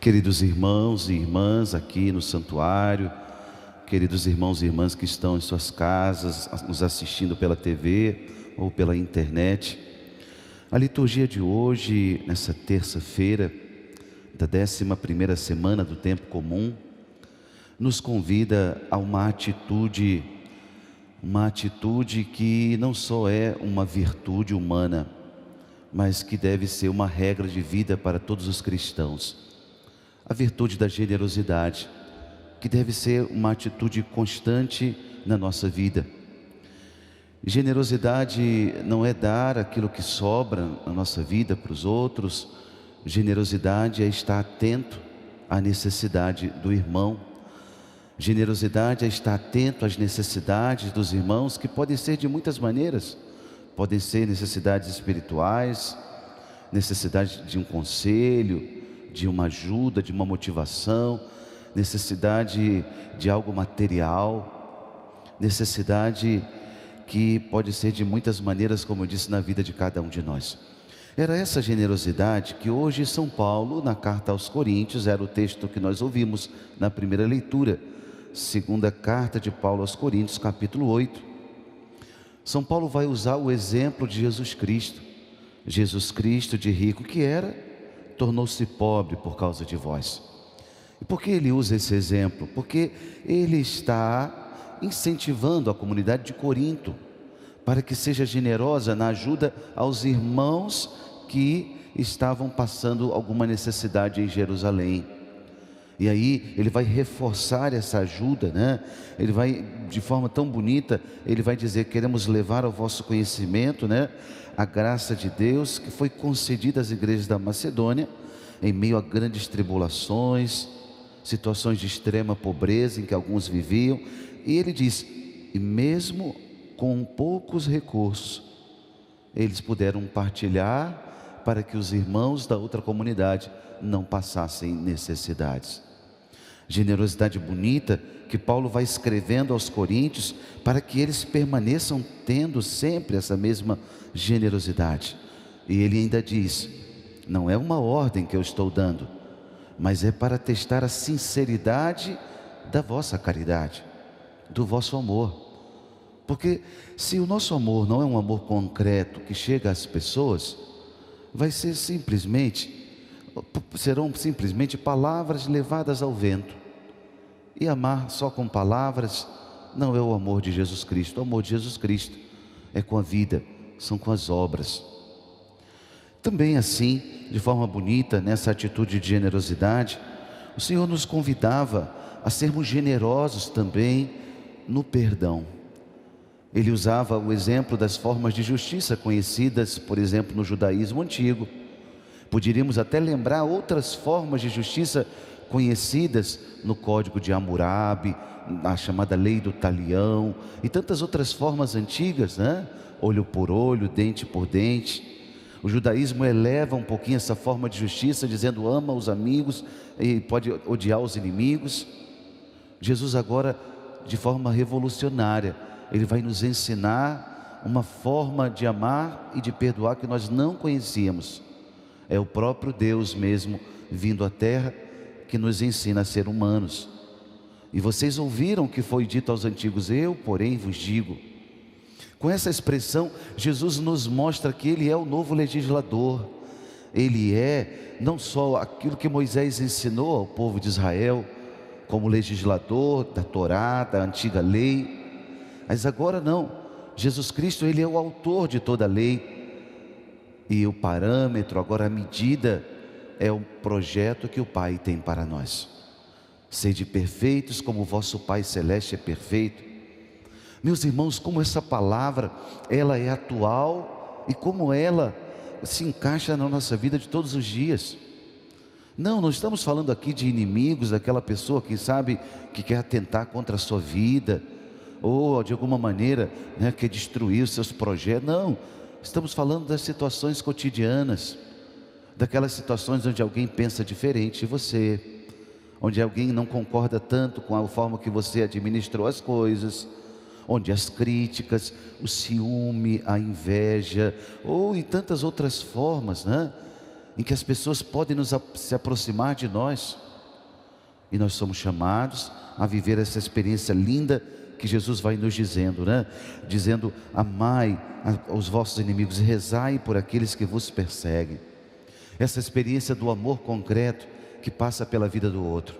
Queridos irmãos e irmãs aqui no santuário, queridos irmãos e irmãs que estão em suas casas, nos assistindo pela TV ou pela internet, a liturgia de hoje, nessa terça-feira da 11ª semana do tempo comum, nos convida a uma atitude que não só é uma virtude humana, mas que deve ser uma regra de vida para todos os cristãos. A virtude da generosidade, que deve ser uma atitude constante na nossa vida. Generosidade não é dar aquilo que sobra na nossa vida para os outros. Generosidade é estar atento à necessidade do irmão. Generosidade é estar atento às necessidades dos irmãos, que podem ser de muitas maneiras. Podem ser necessidades espirituais, necessidade de um conselho, de uma ajuda, de uma motivação, necessidade de algo material, necessidade que pode ser de muitas maneiras, como eu disse, na vida de cada um de nós. Era essa generosidade que hoje São Paulo, na carta aos Coríntios, era o texto que nós ouvimos na primeira leitura, segunda carta de Paulo aos Coríntios, capítulo 8. São Paulo vai usar o exemplo de Jesus Cristo. Jesus Cristo, de rico que era, tornou-se pobre por causa de vós. E por que ele usa esse exemplo? Porque ele está incentivando a comunidade de Corinto para que seja generosa na ajuda aos irmãos que estavam passando alguma necessidade em Jerusalém. E aí ele vai reforçar essa ajuda, né? Ele vai, de forma tão bonita, ele vai dizer: queremos levar ao vosso conhecimento, né, a graça de Deus que foi concedida às igrejas da Macedônia, em meio a grandes tribulações, situações de extrema pobreza em que alguns viviam. E ele diz: e mesmo com poucos recursos, eles puderam partilhar para que os irmãos da outra comunidade não passassem necessidades. Generosidade bonita que Paulo vai escrevendo aos coríntios para que eles permaneçam tendo sempre essa mesma generosidade. E ele ainda diz: não é uma ordem que eu estou dando, mas é para testar a sinceridade da vossa caridade, do vosso amor. Porque se o nosso amor não é um amor concreto que chega às pessoas, serão simplesmente palavras levadas ao vento. E amar só com palavras não é o amor de Jesus Cristo. O amor de Jesus Cristo é com a vida, são com as obras. Também assim, de forma bonita, nessa atitude de generosidade, o Senhor nos convidava a sermos generosos também no perdão. Ele usava o exemplo das formas de justiça conhecidas, por exemplo, no judaísmo antigo. Poderíamos até lembrar outras formas de justiça conhecidas no Código de Hammurabi, a chamada Lei do Talião, e tantas outras formas antigas, né? Olho por olho, dente por dente. O judaísmo eleva um pouquinho essa forma de justiça, dizendo: ama os amigos e pode odiar os inimigos. Jesus agora, de forma revolucionária, ele vai nos ensinar uma forma de amar e de perdoar que nós não conhecíamos. É o próprio Deus mesmo vindo à terra que nos ensina a ser humanos. E vocês ouviram o que foi dito aos antigos: eu, porém, vos digo. Com essa expressão, Jesus nos mostra que Ele é o novo legislador. Ele é não só aquilo que Moisés ensinou ao povo de Israel, como legislador da Torá, da antiga lei, mas agora não. Jesus Cristo, Ele é o autor de toda a lei. E o parâmetro, agora a medida, é o projeto que o Pai tem para nós. Sede perfeitos como o vosso Pai Celeste é perfeito. Meus irmãos, como essa palavra, ela é atual e como ela se encaixa na nossa vida de todos os dias. Não estamos falando aqui de inimigos, daquela pessoa que sabe que quer atentar contra a sua vida, ou de alguma maneira, né, quer destruir os seus projetos. Não, estamos falando das situações cotidianas, daquelas situações onde alguém pensa diferente de você, onde alguém não concorda tanto com a forma que você administrou as coisas, onde as críticas, o ciúme, a inveja, ou em tantas outras formas, né? em que as pessoas podem se aproximar de nós, e nós somos chamados a viver essa experiência linda que Jesus vai nos dizendo, né? Dizendo: amai os vossos inimigos e rezai por aqueles que vos perseguem. Essa experiência do amor concreto que passa pela vida do outro.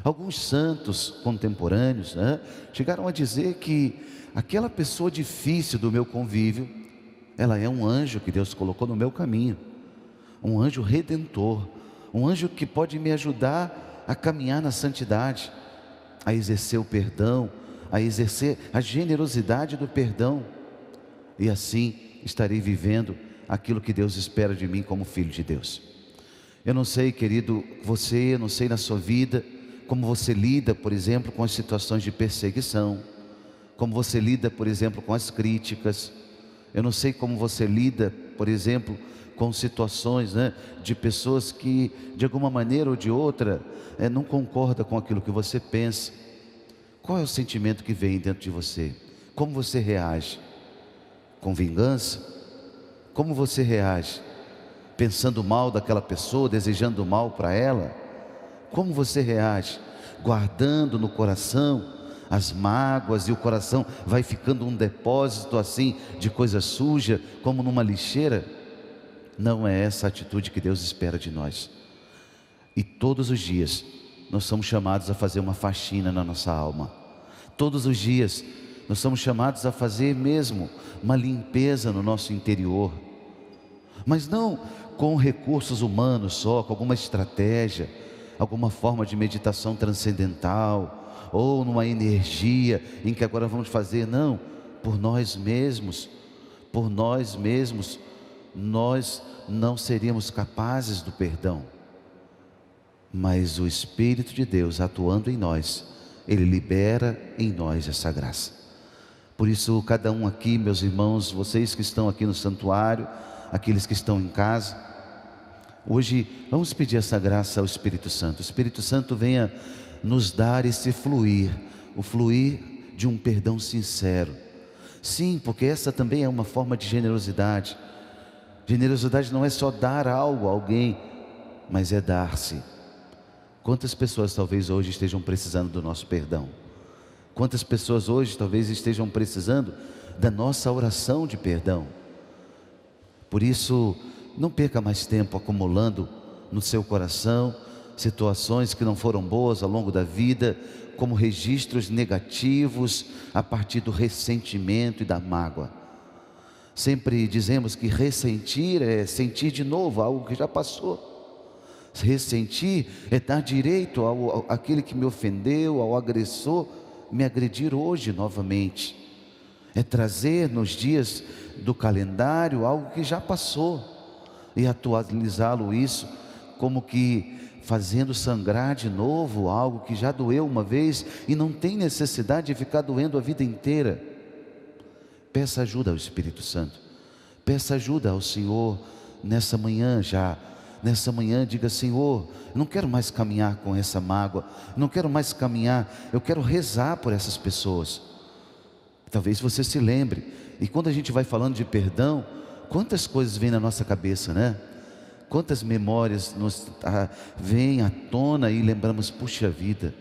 Alguns santos contemporâneos, né, chegaram a dizer que aquela pessoa difícil do meu convívio, ela é um anjo que Deus colocou no meu caminho, um anjo redentor, um anjo que pode me ajudar a caminhar na santidade, a exercer o perdão, a exercer a generosidade do perdão, e assim estarei vivendo aquilo que Deus espera de mim como filho de Deus. Eu não sei, querido, eu não sei na sua vida, como você lida, por exemplo, com as situações de perseguição, como você lida, por exemplo, com as críticas. Eu não sei como você lida, por exemplo, com situações, né, de pessoas que de alguma maneira ou de outra não concordam com aquilo que você pensa. Qual é o sentimento que vem dentro de você? Como você reage? Com vingança? Como você reage? Pensando mal daquela pessoa, desejando mal para ela? Como você reage? Guardando no coração as mágoas, e o coração vai ficando um depósito assim de coisa suja, como numa lixeira? Não é essa a atitude que Deus espera de nós. E todos os dias nós somos chamados a fazer uma faxina na nossa alma. Todos os dias nós somos chamados a fazer mesmo uma limpeza no nosso interior, mas não com recursos humanos só, com alguma estratégia, alguma forma de meditação transcendental, ou numa energia em que agora vamos fazer, não, por nós mesmos. Nós não seríamos capazes do perdão, mas o Espírito de Deus atuando em nós, Ele libera em nós essa graça. Por isso, cada um aqui, meus irmãos, vocês que estão aqui no santuário, aqueles que estão em casa, hoje vamos pedir essa graça ao Espírito Santo. O Espírito Santo venha nos dar esse fluir, o fluir de um perdão sincero. Sim, porque essa também é uma forma de generosidade. Generosidade não é só dar algo a alguém, mas é dar-se. Quantas pessoas talvez hoje estejam precisando do nosso perdão? Quantas pessoas hoje talvez estejam precisando da nossa oração de perdão? Por isso, não perca mais tempo acumulando no seu coração situações que não foram boas ao longo da vida, como registros negativos a partir do ressentimento e da mágoa. Sempre dizemos que ressentir é sentir de novo algo que já passou. Ressentir é dar direito àquele que me ofendeu, ao agressor, me agredir hoje novamente. É trazer nos dias do calendário algo que já passou e atualizá-lo isso, como que fazendo sangrar de novo algo que já doeu uma vez e não tem necessidade de ficar doendo a vida inteira. Peça ajuda ao Espírito Santo, peça ajuda ao Senhor nessa manhã já. Nessa manhã diga: Senhor, eu não quero mais caminhar com essa mágoa, eu não quero mais caminhar, eu quero rezar por essas pessoas. Talvez você se lembre, e quando a gente vai falando de perdão, quantas coisas vêm na nossa cabeça, né? Quantas memórias nos vêm à tona e lembramos: puxa vida,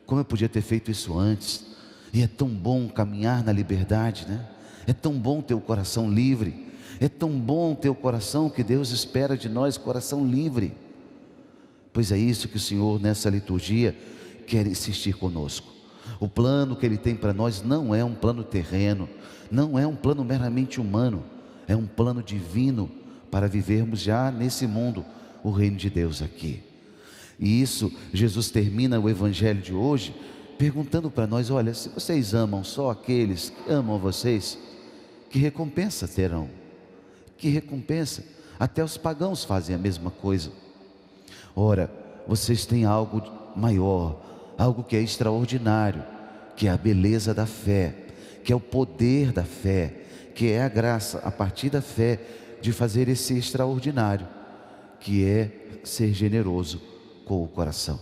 como eu podia ter feito isso antes. E é tão bom caminhar na liberdade, né? É tão bom ter o coração livre. É tão bom ter o coração que Deus espera de nós, coração livre. Pois é isso que o Senhor nessa liturgia quer insistir conosco. O plano que Ele tem para nós não é um plano terreno, não é um plano meramente humano, é um plano divino para vivermos já nesse mundo o reino de Deus aqui. E isso, Jesus termina o Evangelho de hoje perguntando para nós: olha, se vocês amam só aqueles que amam vocês, que recompensa terão? Que recompensa? Até os pagãos fazem a mesma coisa. Ora, vocês têm algo maior, algo que é extraordinário, que é a beleza da fé, que é o poder da fé, que é a graça a partir da fé de fazer esse extraordinário, que é ser generoso com o coração.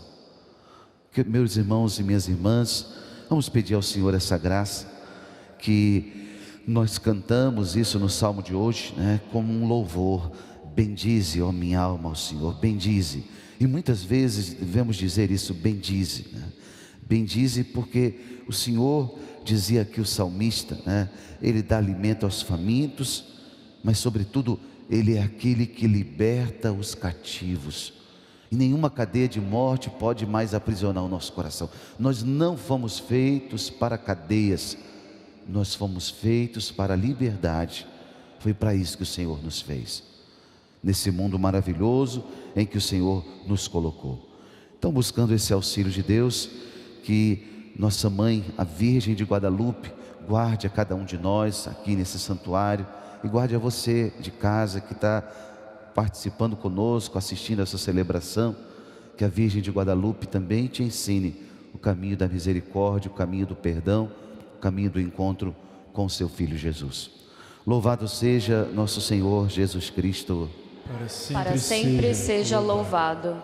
Que, meus irmãos e minhas irmãs, vamos pedir ao Senhor essa graça, que nós cantamos isso no salmo de hoje, né, como um louvor. Bendize, ó minha alma, ao Senhor, bendize. E muitas vezes devemos dizer isso, bendize, né? Bendize porque o Senhor, dizia aqui o salmista, né? Ele dá alimento aos famintos, mas sobretudo Ele é aquele que liberta os cativos. E nenhuma cadeia de morte pode mais aprisionar o nosso coração. Nós não fomos feitos para cadeias, nós fomos feitos para a liberdade. Foi para isso que o Senhor nos fez, nesse mundo maravilhoso em que o Senhor nos colocou. Então, buscando esse auxílio de Deus, que nossa mãe, a Virgem de Guadalupe, guarde a cada um de nós aqui nesse santuário, e guarde a você de casa que está participando conosco, assistindo essa celebração. Que a Virgem de Guadalupe também te ensine o caminho da misericórdia, o caminho do perdão, o caminho do encontro com o seu Filho Jesus. Louvado seja nosso Senhor Jesus Cristo. Para sempre seja louvado.